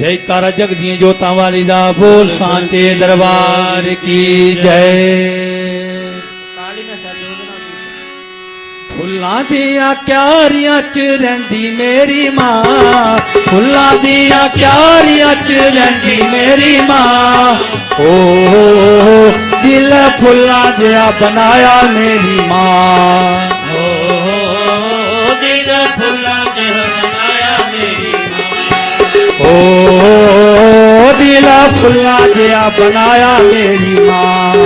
जयकारा जगदियां जोतां वाली दा बोल सांचे दरबार की जय। फुल्लां दियां क्यारियां च रहिंदी मेरी मां, फुल्लां दियां क्यारियां च रहिंदी मेरी मां। ओ दिल फुल्लां जिहा बनाया मेरी मां, ओ दिल फुल्लां जिहा बनाया मेरी मां। ओ दिल फुल्लां जिहा बनाया मेरी मां,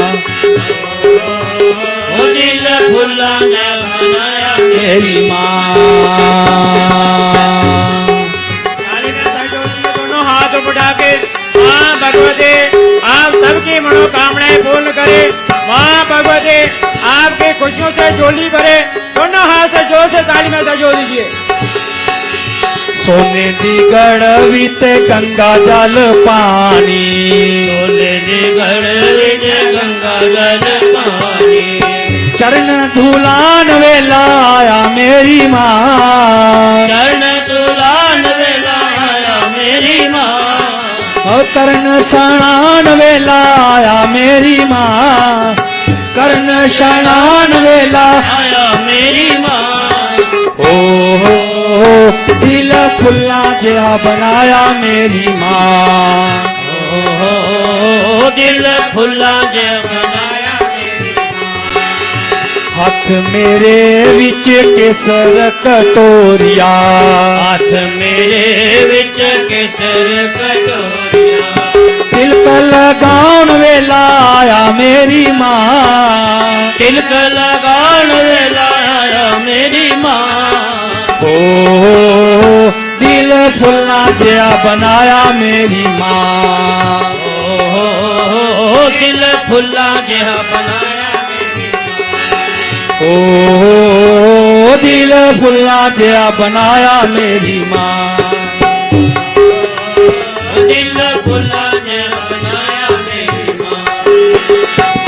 ओ दिल फुल्लां जिहा बनाया मेरी मां। दोनों हाथ उठा के मां भगवती आप सबकी मनोकामनाएं पूर्ण करे। मां भगवती आपकी खुशियों से झोली भरे। दोनों हाथ से जोर से ताली में सजो दीजिए। सोने दी गड़वी ते गंगा जल पानी, सोने दी गड़वी ते गंगा जल पानी। चरण धुलान वेला आया मेरी मां, चरण धुलान वेला आया मेरी मां। कर्ण शनान वेला आया मेरी मां, कर्ण शनान वेला आया मेरी मां। ओ दिल फुल्लां जिहा बनाया मेरी मां, ओ दिल फुल्लां जिहा बनाया मेरी मां। हाथ मेरे विच केसर कटोरिया, हाथ मेरे विच केसर कटोरिया। तिलक लगाउण वेला आया मेरी मां, तिलक लगाउण वेला आया मेरी मां। ओ दिल फुल्लां जिहा बनाया मेरी मां, ओ दिल फुल्लां जिहा बनाया मेरी मां। ओ दिल फुल्लां जिहा बनाया मेरी मां। दिल फुल्लां जिहा बनाया मेरी मां।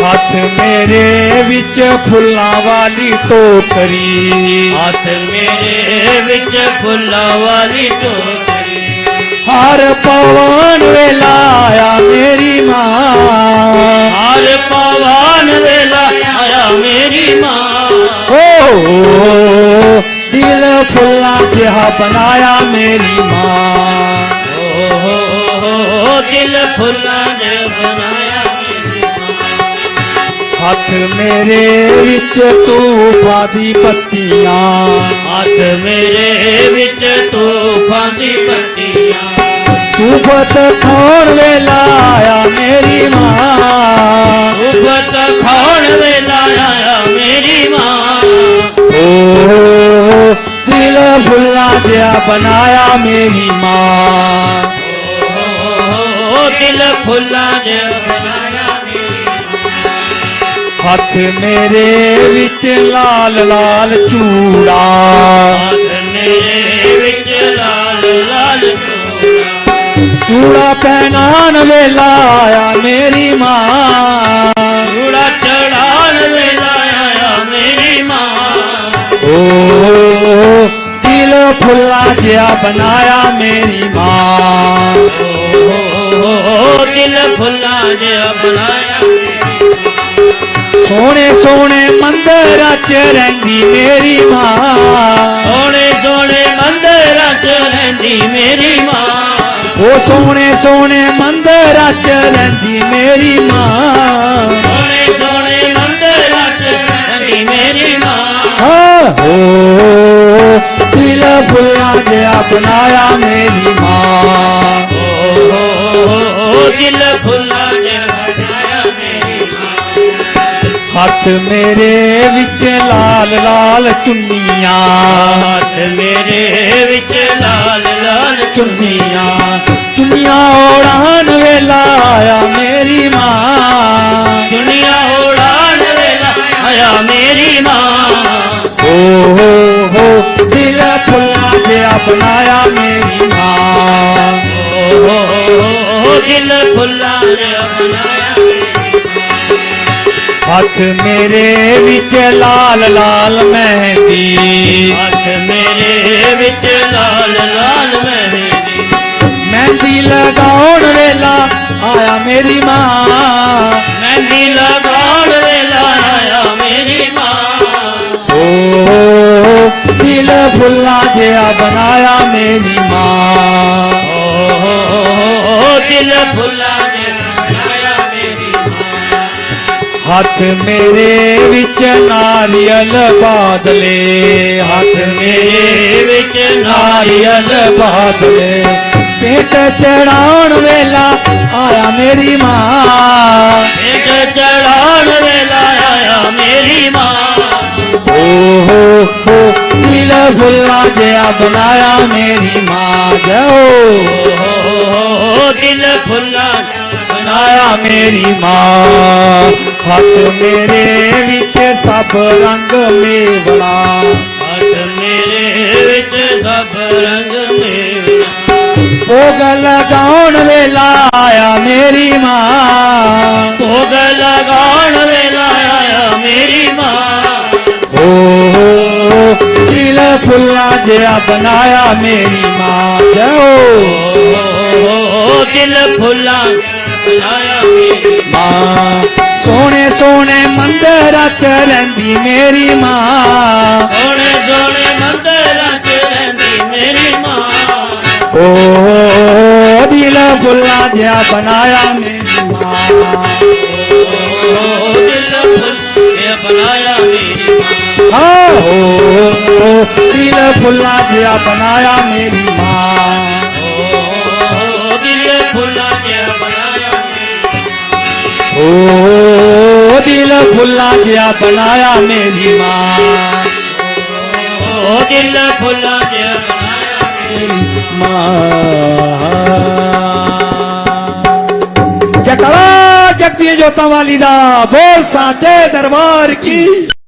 हाथ मेरे विच फुल्लां वाली टोकरी, हाथ मेरे विच फुल्लां वाली टोकरी। हार पवन वेला आया मेरी मां, हार पवन वेला आया मेरी मां। ओ दिल फुल्लां जिहा बनाया मेरी मां, ओ दिल फुल्लां जिहा बनाया मेरी मां। हाथ मेरे विच तूफां दी पत्तियां, हाथ मेरे विच तूफां दी पत्तियां। तूफत खाण वेला आया मेरी मां, तूफत खाण वेला आया मेरी मां। ओ दिल फुल्लां जिहा बनाया मेरी मां, ओ दिल फुल्लां जिहा बनाया मेरी मां। हाथ मेरे विच लाल लाल चूड़ा, हाथ मेरे विच लाल लाल चूड़ा। चूड़ा पहनान वेला आया मेरी मां, चूड़ा चढ़ान वेला आया मेरी मां। ओ दिल फुल्लां जिहा बनाया मेरी मां, ओ दिल फुल्लां जिहा बनाया मेरी मां। सोने सोने मंदिरां च रहिंदी मेरी मां, सोने सोने मंदिरां च रहिंदी मेरी मां। ओ सोने सोने मंदिरां च रहिंदी मेरी मां, सोने सोने मंदिरां च रहिंदी मेरी मां। ओ दिल फुल्लां जिहा बनाया मेरी मां, ओ दिल फुल्लां जिहा बनाया मेरी मां। हाथ मेरे विच लाल लाल चुन्नियां, हाथ मेरे विच लाल लाल चुन्नियां चुन्नियां ओढ़ान वेला आया मेरी मां, चुनिया उड़ान वेला आया मेरी मां। ओ दिल फुल्लां जिहा बनाया मेरी मां, ओ दिल फुल्लां जिहा बनाया मेरी मां। हाथ मेरे विच लाल लाल मेहंदी, हाथ मेरे विच लाल लाल मेहंदी। मेहंदी ਮਹਿੰਦੀ ਲਗਾਉਣ ਵੇਲਾ ਆਇਆ ਮੇਰੀ ਮਾਂ ਮਹਿੰਦੀ ਲਗਾਉਣ ਵੇਲਾ ਆਇਆ ਮੇਰੀ ਮਾਂ ਓ ਦਿਲ ਫੁੱਲਾਂ ਜਿਹਾ ਬਣਾਇਆ ਮੇਰੀ ਮਾਂ ਦਿਲ ਫੁੱਲਾਂ ਦੇ ਬਣਾਇਆ ਮੇਰੀ ਮਾਂ ਹੱਥ ਮੇਰੇ ਵਿੱਚ ਨਾਰੀਅਲ ਬਾਦਲੇ ਹੱਥ ਮੇਰੇ ਵਿੱਚ ਨਾਰੀਅਲ ਬਾਦਲੇ ਪੇਟ ਚੜਾਉਣ ਵੇਲਾ ਆਇਆ ਮੇਰੀ ਮਾਂ ਇੱਕ ਚੜਾਉਣ ਵੇਲਾ ਆਇਆ ਮੇਰੀ ਮਾਂ ਓ ਦਿਲ ਫੁੱਲਾਂ ਜਿਹਾ ਬਣਾਇਆ ਮੇਰੀ ਮਾਂ ਜਾਓ ਦਿਲ ਫੁੱਲਾਂ ਬਣਾਇਆ ਮੇਰੀ ਮਾਂ ਹੱਥ ਮੇਰੇ ਵਿੱਚ ਸਭ ਰੰਗ ਮੇਵਲਾ ਹੱਥ ਮੇਰੇ ਵਿੱਚ ਸਭ ਰੰਗ ਮੇਵਨਾ ਭੋਗ ਲਗਾਉਣ ਵੇਲਾ ਆਇਆ ਮੇਰੀ ਮਾਂ ਭੋਗ ਲਗਾਉਣ ਵੇਲਾ ਆਇਆ ਮੇਰੀ ਮਾਂ ਓ ਦਿਲ ਫੁੱਲਾਂ ਜਿਹਾ ਬਣਾਇਆ ਮੇਰੀ ਮਾਂ ਜਾਓ ਦਿਲ ਫੁੱਲਾਂ ਬਣਾਇਆ ਮੇਰੀ ਮਾਂ ਸੋਹਣੇ ਸੋਹਣੇ ਮੰਦਿਰਾਂ ਚ ਰਹਿੰਦੀ ਮੇਰੀ ਮਾਂ ਸੋਹਣੇ ਸੋਹਣੇ ਮੰਦਿਰਾਂ ਚ ਰਹਿੰਦੀ ਮੇਰੀ ਮਾਂ ਓ ਦਿਲ ਫੁੱਲਾਂ ਜਿਹਾ ਬਣਾਇਆ ਮੇਰੀ ਮਾਂ ਦਿਲ ਫੁੱਲ ਬਣਾਇਆ ਮੇਰੀ ਮਾਂ ਓ ਦਿਲ ਫੁੱਲਾਂ ਜਿਹਾ ਬਣਾਇਆ ਮੇਰੀ ਮਾਂ ਦਿਲ ਫੁੱਲਾਂ ਜਿਹਾ ਬਣਾਇਆ ਓ ਦਿਲ ਫੁੱਲਾਂ ਜਿਹਾ ਬਣਾਇਆ ਮੇਰੀ ਮਾਂ ਦਿਲ ਫੁੱਲਾਂ ਜਿਹਾ ਬਣਾਇਆ ਮੇਰੀ ਮਾਂ ਜਕਰਾ ਜਗਦੀ ਜੋਤਾਂ ਵਾਲੀ ਦਾ ਬੋਲ ਸਾਚੇ ਦਰਬਾਰ ਕੀ